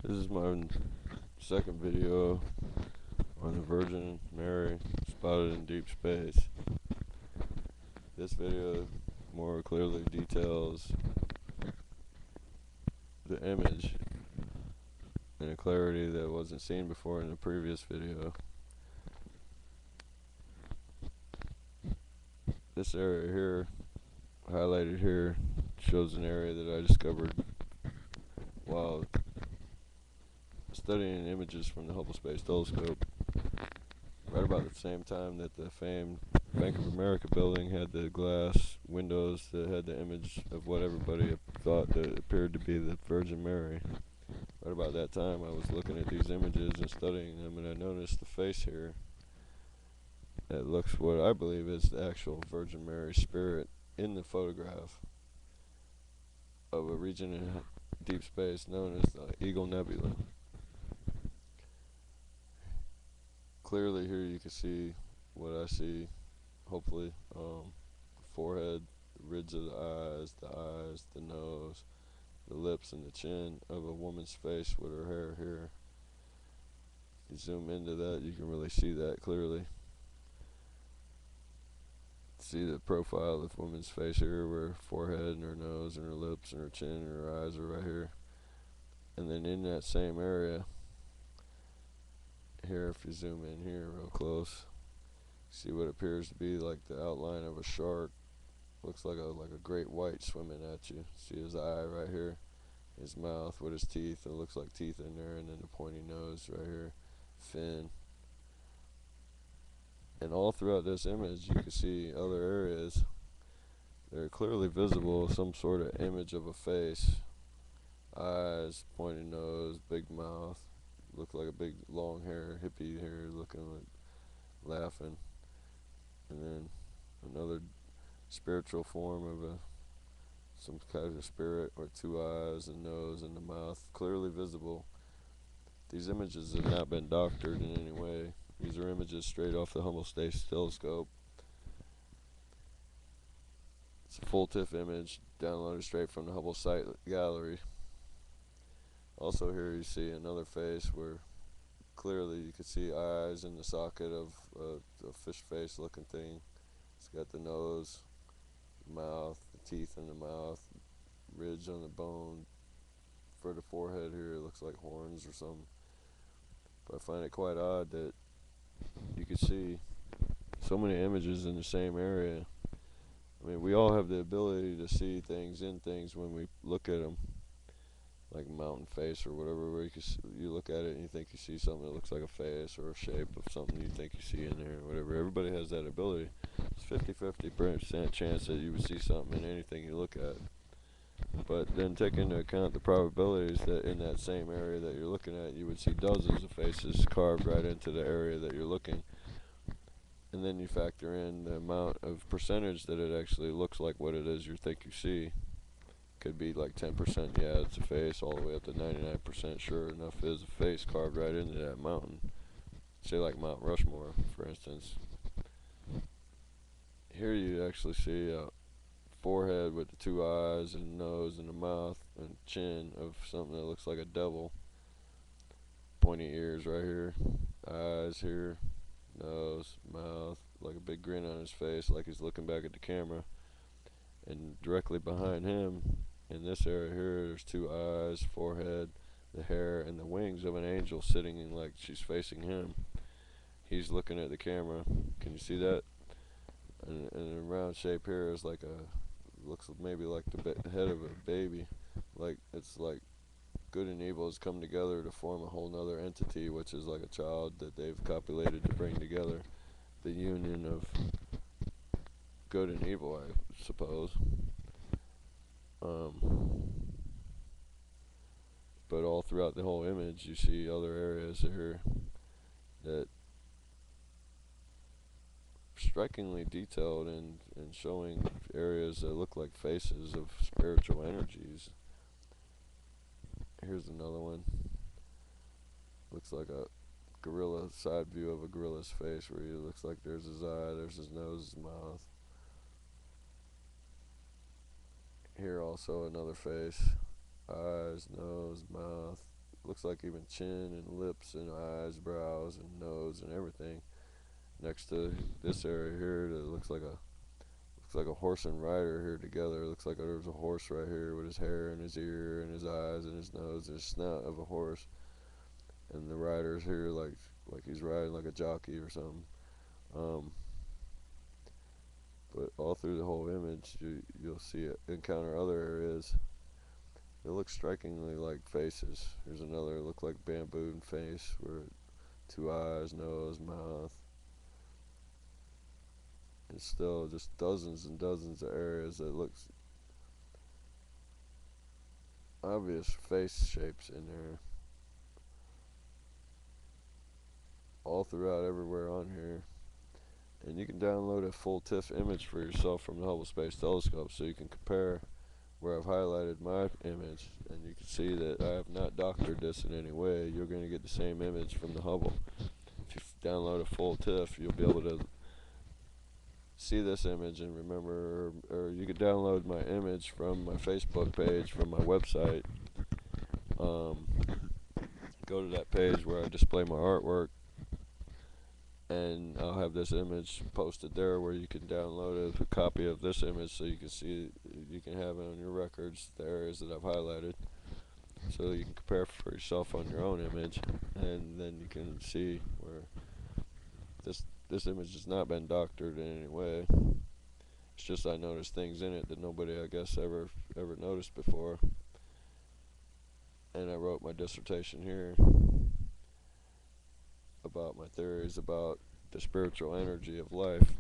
This is my second video on the Virgin Mary spotted in deep space. This video more clearly details the image in a clarity that wasn't seen before in the previous video. This area here, highlighted here, shows an area that I discovered while studying images from the Hubble Space Telescope, right about the same time that the famed Bank of America building had the glass windows that had the image of what everybody thought that appeared to be the Virgin Mary. Right about that time I was looking at these images and studying them, and I noticed the face here that looks what I believe is the actual Virgin Mary spirit in the photograph of a region in deep space known as the Eagle Nebula. Clearly here you can see what I see, hopefully, forehead, the ridge of the eyes, the nose, the lips and the chin of a woman's face with her hair here. You zoom into that, you can really see that clearly. See the profile of the woman's face here, where her forehead and her nose and her lips and her chin and her eyes are right here. And then in that same area here, if you zoom in here real close, see what appears to be like the outline of a shark. Looks like a great white swimming at you. See his eye right here, his mouth with his teeth. It looks like teeth in there, and then the pointy nose right here, fin. And all throughout this image, you can see other areas that are clearly visible. Some sort of image of a face, eyes, pointy nose, big mouth. Look like a big long hair, hippie hair, looking like laughing. And then another spiritual form of some kind of spirit, or two eyes and nose and the mouth, clearly visible. These images have not been doctored in any way. These are images straight off the Hubble Space Telescope. It's a full TIFF image downloaded straight from the Hubble site gallery. Also here you see another face where clearly you can see eyes in the socket of a fish face looking thing. It's got the nose, mouth, the teeth in the mouth, ridge on the bone. For the forehead here, it looks like horns or something. But I find it quite odd that you can see so many images in the same area. I mean, we all have the ability to see things in things when we look at them, like a mountain face or whatever, where you look at it and you think you see something that looks like a face or a shape of something you think you see in there or whatever. Everybody has that ability. It's 50-50% chance that you would see something in anything you look at. But then take into account the probabilities that in that same area that you're looking at, you would see dozens of faces carved right into the area that you're looking. And then you factor in the amount of percentage that it actually looks like what it is you think you see. Could be like 10%, yeah, it's a face, all the way up to 99% sure enough is a face carved right into that mountain. Say like Mount Rushmore, for instance. Here you actually see a forehead with the two eyes and nose and the mouth and chin of something that looks like a devil. Pointy ears right here, eyes here, nose, mouth, like a big grin on his face, like he's looking back at the camera. And directly behind him, in this area here, there's two eyes, forehead, the hair, and the wings of an angel sitting in like she's facing him. He's looking at the camera. Can you see that? And a round shape here is like looks maybe like the head of a baby. Like it's like good and evil has come together to form a whole nother entity, which is like a child that they've copulated to bring together. The union of good and evil, I suppose. But all throughout the whole image, you see other areas here that strikingly detailed and showing areas that look like faces of spiritual energies. Here's another one. Looks like a gorilla, side view of a gorilla's face, where he looks like there's his eye, there's his nose, his mouth. Here also another face, eyes, nose, mouth, looks like even chin and lips and eyes, brows and nose and everything. Next to this area here, that looks like a horse and rider here together. It looks like there's a horse right here with his hair and his ear and his eyes and his nose and his snout of a horse, and the rider's here like he's riding like a jockey or something. Um, but all through the whole image, you'll see it encounter other areas. It looks strikingly like faces. Here's another look like bamboo face where two eyes, nose, mouth. And still just dozens and dozens of areas that looks obvious face shapes in there. All throughout everywhere on here. And you can download a full TIFF image for yourself from the Hubble Space Telescope so you can compare where I've highlighted my image, and you can see that I have not doctored this in any way. You're going to get the same image from the Hubble. If you download a full TIFF, you'll be able to see this image and remember, or you could download my image from my Facebook page, from my website. Go to that page where I display my artwork, and I'll have this image posted there where you can download a copy of this image so you can see, you can have it on your records, the areas that I've highlighted, so you can compare for yourself on your own image, and then you can see where this image has not been doctored in any way. It's just I noticed things in it that nobody, I guess, ever noticed before, and I wrote my dissertation here about my theories about the spiritual energy of life.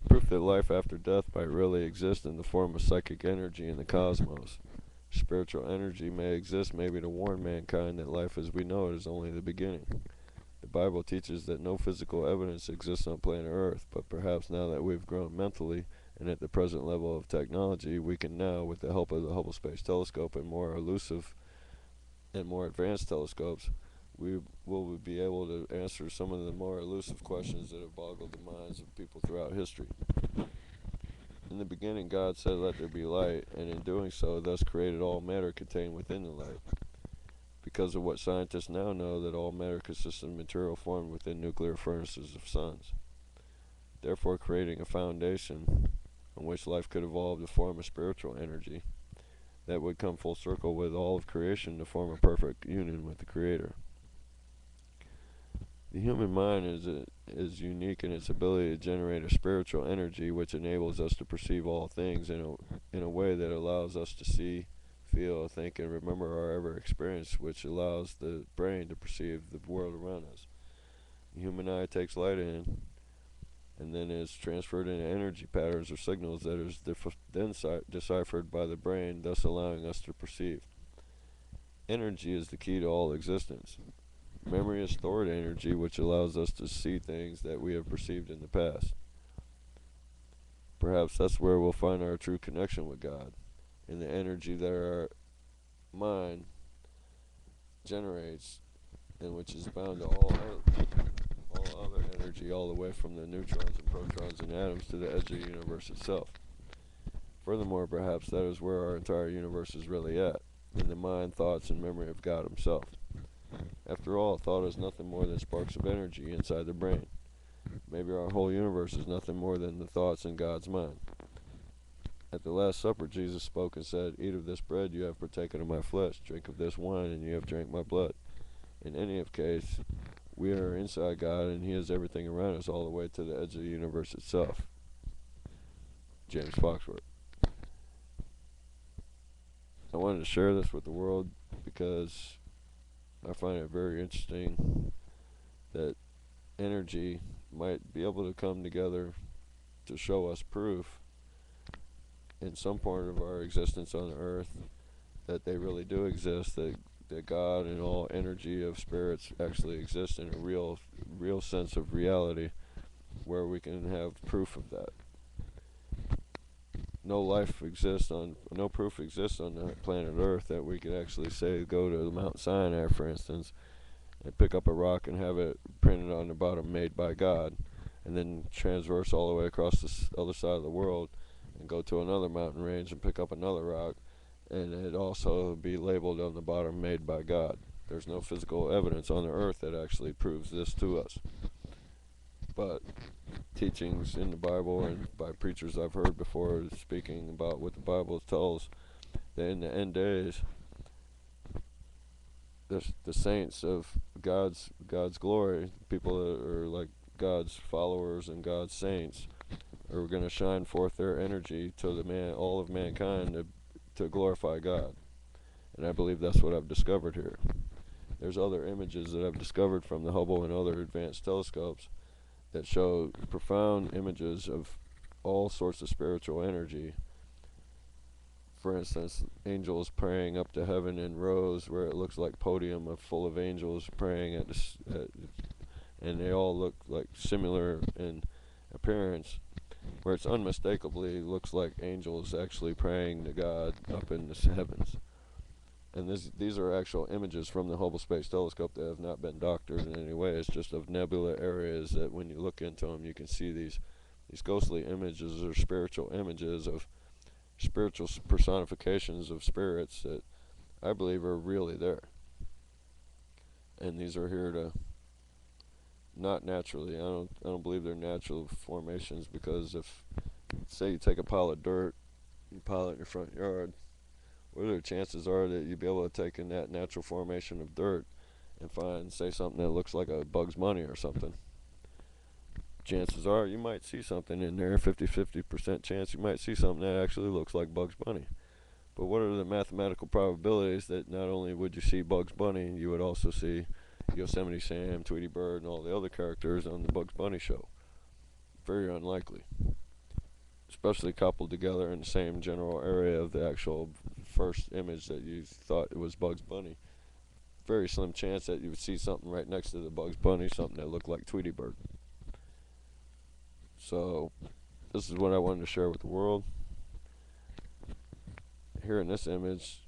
Proof that life after death might really exist in the form of psychic energy in the cosmos. Spiritual energy may exist maybe to warn mankind that life as we know it is only the beginning. The Bible teaches that no physical evidence exists on planet Earth, but perhaps now that we've grown mentally and at the present level of technology, we can now, with the help of the Hubble Space Telescope and more elusive and more advanced telescopes, we will be able to answer some of the more elusive questions that have boggled the minds of people throughout history. In the beginning, God said, "Let there be light," and in doing so, thus created all matter contained within the light. Because of what scientists now know, that all matter consists of material formed within nuclear furnaces of suns, therefore creating a foundation on which life could evolve to form a spiritual energy that would come full circle with all of creation to form a perfect union with the Creator. The human mind is unique in its ability to generate a spiritual energy which enables us to perceive all things in a way that allows us to see, feel, think, and remember our ever experience, which allows the brain to perceive the world around us. The human eye takes light in, and then is transferred into energy patterns or signals that is then deciphered by the brain, thus allowing us to perceive. Energy is the key to all existence. Memory is stored energy, which allows us to see things that we have perceived in the past. Perhaps that's where we'll find our true connection with God, in the energy that our mind generates, and which is bound to all other energy, all the way from the neutrons and protons and atoms to the edge of the universe itself. Furthermore, perhaps that is where our entire universe is really at, in the mind, thoughts, and memory of God Himself. After all, thought is nothing more than sparks of energy inside the brain. Maybe our whole universe is nothing more than the thoughts in God's mind. At the Last Supper, Jesus spoke and said, "Eat of this bread, you have partaken of my flesh. Drink of this wine, and you have drank my blood." In any case, we are inside God, and He is everything around us, all the way to the edge of the universe itself. James Foxworth. I wanted to share this with the world because I find it very interesting that energy might be able to come together to show us proof in some part of our existence on the earth that they really do exist, that God and all energy of spirits actually exist in a real sense of reality, where we can have proof of that. No proof exists on the planet Earth that we could actually say go to Mount Sinai, for instance, and pick up a rock and have it printed on the bottom, "Made by God," and then transverse all the way across the other side of the world and go to another mountain range and pick up another rock and it also be labeled on the bottom, made by God. There's no physical evidence on the earth that actually proves this to us. But teachings in the Bible and by preachers I've heard before speaking about what the Bible tells, that in the end days, the saints of God's glory, people that are like God's followers and God's saints, are going to shine forth their energy to all of mankind to glorify God. And I believe that's what I've discovered here. There's other images that I've discovered from the Hubble and other advanced telescopes that show profound images of all sorts of spiritual energy. For instance, angels praying up to heaven in rows where it looks like podium full of angels praying and they all look like similar in appearance, where it's unmistakably looks like angels actually praying to God up in the heavens. And these are actual images from the Hubble Space Telescope that have not been doctored in any way. It's just of nebula areas that when you look into them, you can see these ghostly images or spiritual images of spiritual personifications of spirits that I believe are really there. And these are here to not naturally. I don't believe they're natural formations, because if, say, you take a pile of dirt, you pile it in your front yard, what are the chances are that you'd be able to take in that natural formation of dirt and find, say, something that looks like a Bugs Bunny or something? Chances are you might see something in there, 50% chance you might see something that actually looks like Bugs Bunny. But what are the mathematical probabilities that not only would you see Bugs Bunny, you would also see Yosemite Sam, Tweety Bird, and all the other characters on the Bugs Bunny show? Very unlikely. Especially coupled together in the same general area of the actual first image that you thought it was Bugs Bunny. Very slim chance that you would see something right next to the Bugs Bunny, something that looked like Tweety Bird. So, this is what I wanted to share with the world. Here in this image,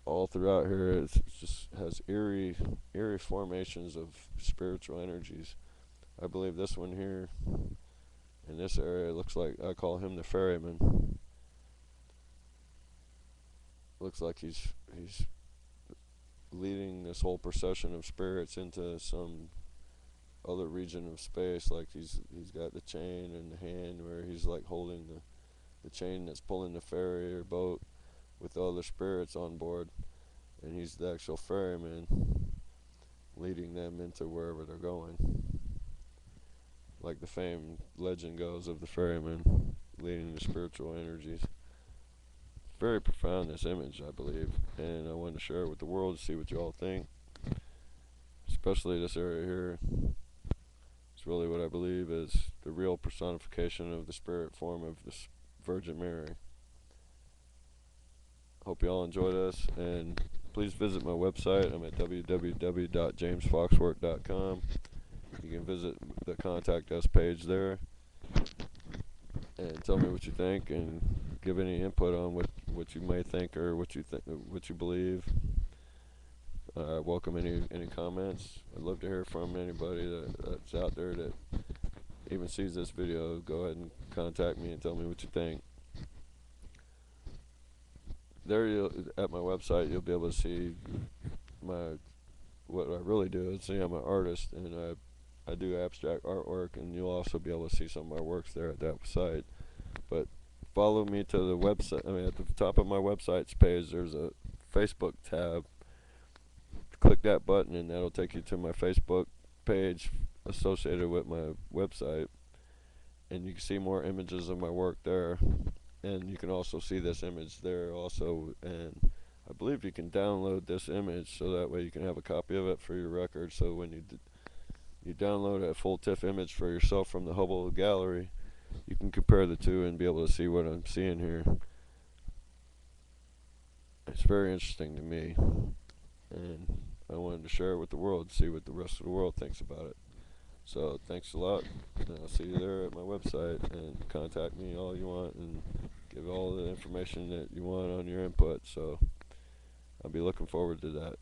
all throughout here, it just has eerie formations of spiritual energies. I believe this one here, in this area, looks like, I call him the ferryman. Looks like he's leading this whole procession of spirits into some other region of space. Like he's got the chain in the hand where he's like holding the chain that's pulling the ferry or boat with the other spirits on board, and he's the actual ferryman leading them into wherever they're going. Like the famed legend goes of the ferryman leading the spiritual energies. Very profound, this image, I believe, and I wanted to share it with the world to see what you all think. Especially this area here. It's really what I believe is the real personification of the spirit form of the Virgin Mary. Hope you all enjoy this, and please visit my website. I'm at www.jamesfoxworth2012.com. You can visit the contact us page there and tell me what you think and give any input on what you may think or what you believe. Welcome any comments. I'd love to hear from anybody that's out there that even sees this video. Go ahead and contact me and tell me what you think. There, at my website, you'll be able to see what I really do. Is, see, I'm an artist, and I do abstract artwork, and you'll also be able to see some of my works there at that site. But follow me to the website. I mean, at the top of my website's page, there's a Facebook tab. Click that button, and that'll take you to my Facebook page associated with my website, and you can see more images of my work there. And you can also see this image there also, and I believe you can download this image so that way you can have a copy of it for your record. So when you download a full TIFF image for yourself from the Hubble gallery, you can compare the two and be able to see what I'm seeing here. It's very interesting to me, and I wanted to share it with the world, see what the rest of the world thinks about it. So thanks a lot, and I'll see you there at my website, and contact me all you want and give all the information that you want on your input. So I'll be looking forward to that.